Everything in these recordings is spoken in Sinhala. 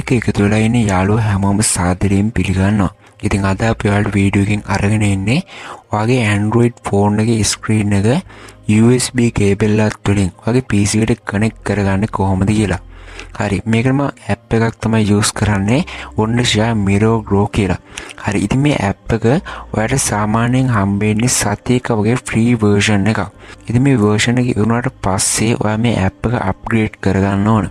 එක්ක එකතු වෙලා ඉන්න යාළුවෝ හැමෝම සාදරයෙන් පිළිගන්නවා. ඉතින් අද අපි ඔයාලට වීඩියෝ එකකින් අරගෙන එන්නේ ඔයාගේ Android phone එකේ screen එක USB cable එකත් වලින් ඔයාගේ PC එකට connect කරගන්න කොහොමද කියලා. හරි, මේකට මම app එකක් තමයි use කරන්නේ. ඔන්න Mirror Grow කියලා. හරි, ඉතින් මේ app එක ඔයාලට සාමාන්‍යයෙන් හම්බෙන්නේ සතියක වගේ free version එකක්. ඉතින් මේ version එක ඉවරනට පස්සේ ඔයා මේ app එක upgrade කරගන්න ඕන.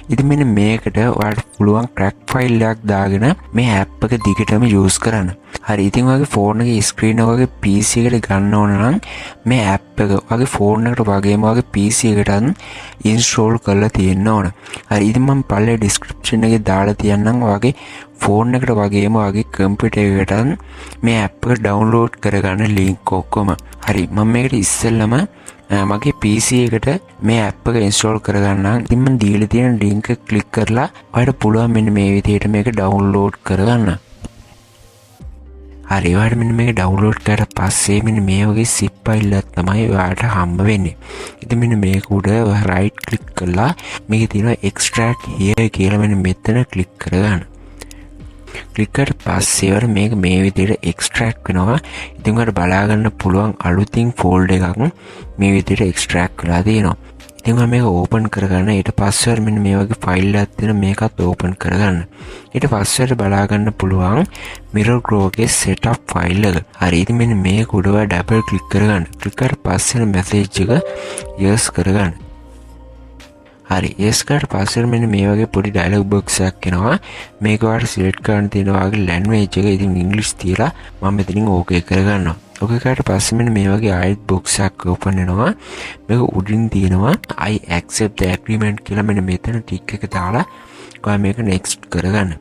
ඉතින් මෙන්න මේකට ඔයාලට පුළුවන් crack file එකක් දාගෙන මේ app එක දිගටම use කරන්න. හරි, ඉතින් ඔයාගේ phone එකේ screen එක ඔයාගේ PC එකට ගන්න ඕන නම් මේ app එක ඔයාගේ phone එකට වගේම ඔයාගේ PC එකටත් install කරලා තියෙන්න ඕන. හරි, ඉතින් මම පල්ලේ description එකේ දාලා තියන්නම් ඔයාගේ phone එකට වගේම ඔයාගේ computer එකටත් මේ app එක download කරගන්න link ඔක්කොම. හරි, මම මේකට ඉස්සෙල්ලම මගේ PC එකට මේ app එක install කරගන්නම්. ඉතින් මම දීලා තියෙන link එක click කරලා ඔයාලට පුළුවන් මෙන්න මේ විදිහට මේක download කරගන්න. හරි, ඔයාලට මෙන්න මේක download කරලා පස්සේ මෙන්න මේ වගේ zip file එකක් තමයි ඔයාලට හම්බ වෙන්නේ. ඉතින් මෙන්න මේක උඩ right click කරලා මේකේ තියෙනවා extract here කියලා මෙන්න මෙතන click කරගන්න. click කරලා පස්සේ ඔයාලට මේක මේ විදිහට extract වෙනවා. ඉතින් ඔයාලට බලා ගන්න පුළුවන් අලුතින් folder එකක් මේ විදිහට extract වෙලා තියෙනවා. ඉතින් මම මේක open කරගන්න. ඊට පස්සේ මෙන්න මේ වගේ file එකක් තියෙන මේකත් open කරගන්න. ඊට පස්සේ බලා ගන්න පුළුවන් Mirror Grow එකේ setup file එක. හරි, ඉතින් මෙන්න මේක උඩ double click කරගන්න. click කරලා පස්සේ message එක yes කරගන්න. හරි, yes කරලා පස්සේ මෙන්න මේ වගේ පොඩි dialog box එකක් එනවා. මේක ඔයාලට select කරන්න තියෙනවා වගේ language එක. ඉතින් English තියලා මම මෙතනින් okay කරගන්නවා. okay කරලා පස්සේ මෙන්න මේ වගේ ආයෙත් box එකක් open වෙනවා. මේක උඩින් තියෙනවා I accept the agreement කියලා මෙන්න මෙතන tick එක දාලා ඔයා මේක next කරගන්න.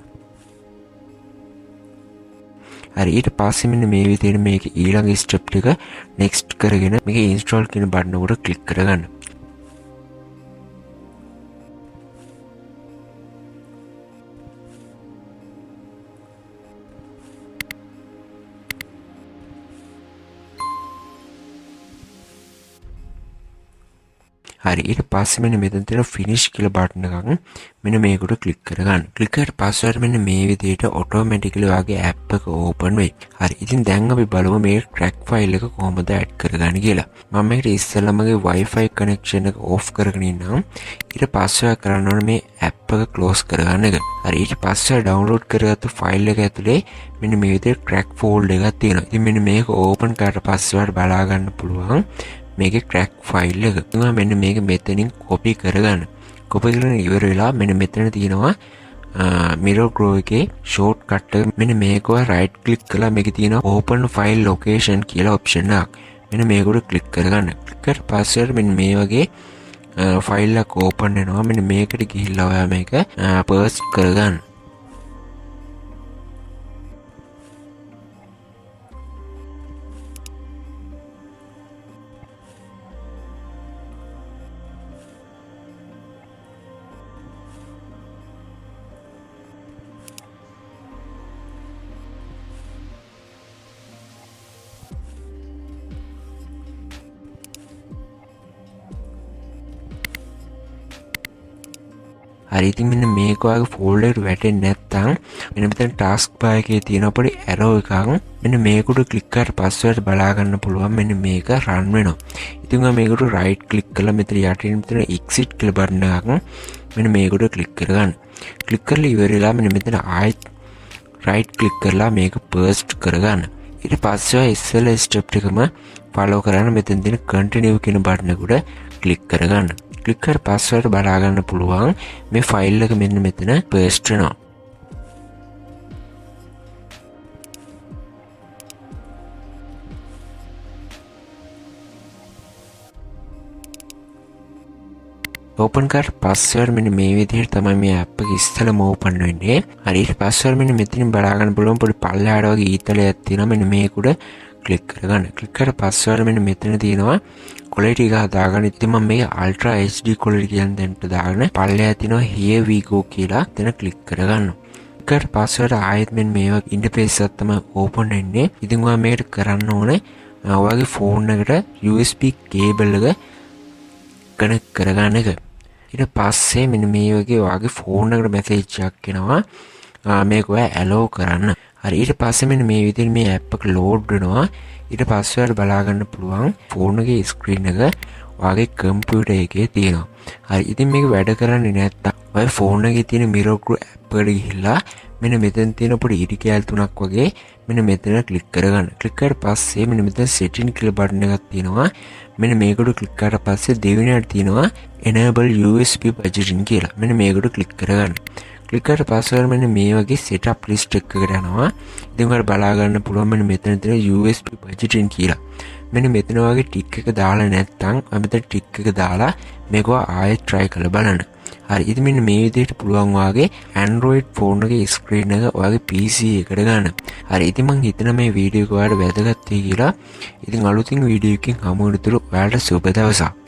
හරි, ඊට පස්සේ මෙන්න මේ විදිහට මේක ඊළඟ step එක next කරගෙන මේක install කියන බටන් උඩ click කරගන්න. හරි, ඊට පස්සේ මෙන්න මෙතන තියෙන finish කියලා බටන් එකක් මෙන්න මේකට click කරගන්න. click කරලා පස්සේ මෙන්න මේ විදිහට automatically ඔයාගේ app එක open වෙයි. හරි, ඉතින් දැන් අපි බලමු මේ crack file එක කොහොමද add කරගන්නේ කියලා. මම මේකට ඉස්සෙල්ලාමගේ wifi connection එක off කරගෙන ඉන්නම්. ඊට පස්සේ කරන්න ඕනේ මේ app එක close කරගන්න එක. හරි, ඊට පස්සේ download කරගත්තු file එක ඇතුලේ මෙන්න මේ විදිහට crack folder එකක් තියෙනවා. ඉතින් මෙන්න මේක open කරලා පස්සේ ඔයාලට බලා ගන්න පුළුවන් මේකේ crack file එක. මම මෙන්න මේක මෙතනින් copy කරගන්න. copy කරගෙන ඉවර වෙලා මෙන්න මෙතන තියෙනවා Mirror Grow එකේ shortcut එක. මෙන්න මේක right click කරලා මේකේ තියෙනවා open file location කියලා option එකක්. මෙන්න මේක උඩ click කරගන්න. click කරලා පස්සේ මෙන්න මේ වගේ file එකක් open වෙනවා. මෙන්න මේකට ගිහිල්ලා ඔයා මේක paste කරගන්න. හරි, ඉතින් මෙන්න මේක ඔයාගේ folder එකට වැටෙන්නේ නැත්නම් මෙන්න මෙතන task bar එකේ තියෙන පොඩි arrow එකක් මෙන්න මේක උඩ click කරලා පස්වර්ඩ් බලා ගන්න පුළුවන්. මෙන්න මේක run වෙනවා. ඉතින් ඔයා මේකට right click කරලා මෙතන යටින් මෙතන exit කියලා බටන් එකක් මෙන්න මේක උඩ click කරගන්න. click කරලා ඉවරලා මෙන්න මෙතන ආයෙත් right click කරලා මේක paste කරගන්න. ඊට පස්සේ ඉස්සෙල්ලා step එකම follow කරන්න මෙතන තියෙන continue කියන බටන් එක උඩ click කරගන්න. click කර password බලා ගන්න පුළුවන් මේ ෆයිල් එක මෙන්න මෙතන paste වෙනවා. open කර password මෙන්න මේ විදිහට තමයි මේ app එක ඉස්සෙල්ලාම open වෙන්නේ. හරි, ඊට password මෙන්න මෙතනින් බලා ගන්න පුළුවන් පොඩි පල්ලෙහාට වගේ ඊතලයක් තියෙනවා. මෙන්න මේක උඩ click කරගන්න. click කර password මෙන්න මෙතන තියෙනවා quality එක දාගන්න. ඉතින් මම මේ ultra HD quality කියන දෙන්නට දාගෙන පල්ලෙහා තියෙනවා here we go කියලා එතන click කරගන්න. click password ආයෙත් මෙන්න මේ වගේ interface එකක් තමයි open වෙන්නේ. ඉතින් ඔයා මේකට කරන්න ඕනේ ඔයාගේ phone එකට USB cable එක connect කරගන්න එක. ඊට පස්සේ මෙන්න මේ වගේ ඔයාගේ ෆෝන් එකට මැසේජ් එකක් එනවා. මේක ඔයා ඇලෝ කරන්න. හරි ඊට පස්සේ මෙන්න මේ විදිහට මේ ඇප් එක ලෝඩ් වෙනවා. ඊට පස්සේ ඔයාලට බලා ගන්න පුළුවන් ෆෝන් එකේ ස්ක්‍රීන් එක ඔයාගේ කම්පියුටර් එකේ තියෙනවා. හරි ඉතින් මේක වැඩ කරන්නේ නැත්තම් ඔය ෆෝන් එකේ තියෙන මිරර් ගෲ ඇප් එකට ගිහිල්ලා මෙන්න මෙතන තියෙන පොඩි ඉරි කෑල් තුනක් වගේ මෙන්න මෙතන ක්ලික් කරගන්න. ක්ලික් කරලා පස්සේ මෙන්න මෙතන setting කියලා බටන් එකක් තියෙනවා. මෙන්න මේකට ක්ලික් කරලා පස්සේ දෙවෙනියට තියෙනවා enable USB budgeting කියලා. මෙන්න මේකට ක්ලික් කරගන්න. ක්ලික් කරලා පස්සේ මෙන්න මේ වගේ setup list එකකට යනවා. ඉතින් ඔයාලට බලා ගන්න පුළුවන් මෙන්න මෙතන තියෙන USB budgeting කියලා. මෙන්න මෙතන වගේ ටික් එක දාලා නැත්නම් මෙතන ටික් එක දාලා මේක ආයෙත් try කරලා බලන්න. හරි ඉතින් මෙන්න මේ විදිහට පුළුවන් ඔයාගේ Android ෆෝන් එකේ ස්ක්‍රීන් එක ඔයාගේ PC එකට ගන්න. හරි ඉතින් මම හිතනවා මේ වීඩියෝ එක ඔයාලට වැදගත් වෙයි කියලා. ඉතින් අලුතින් වීඩියෝ එකකින් හමු වෙනතුරු ඔයාලට සුබ දවසක්.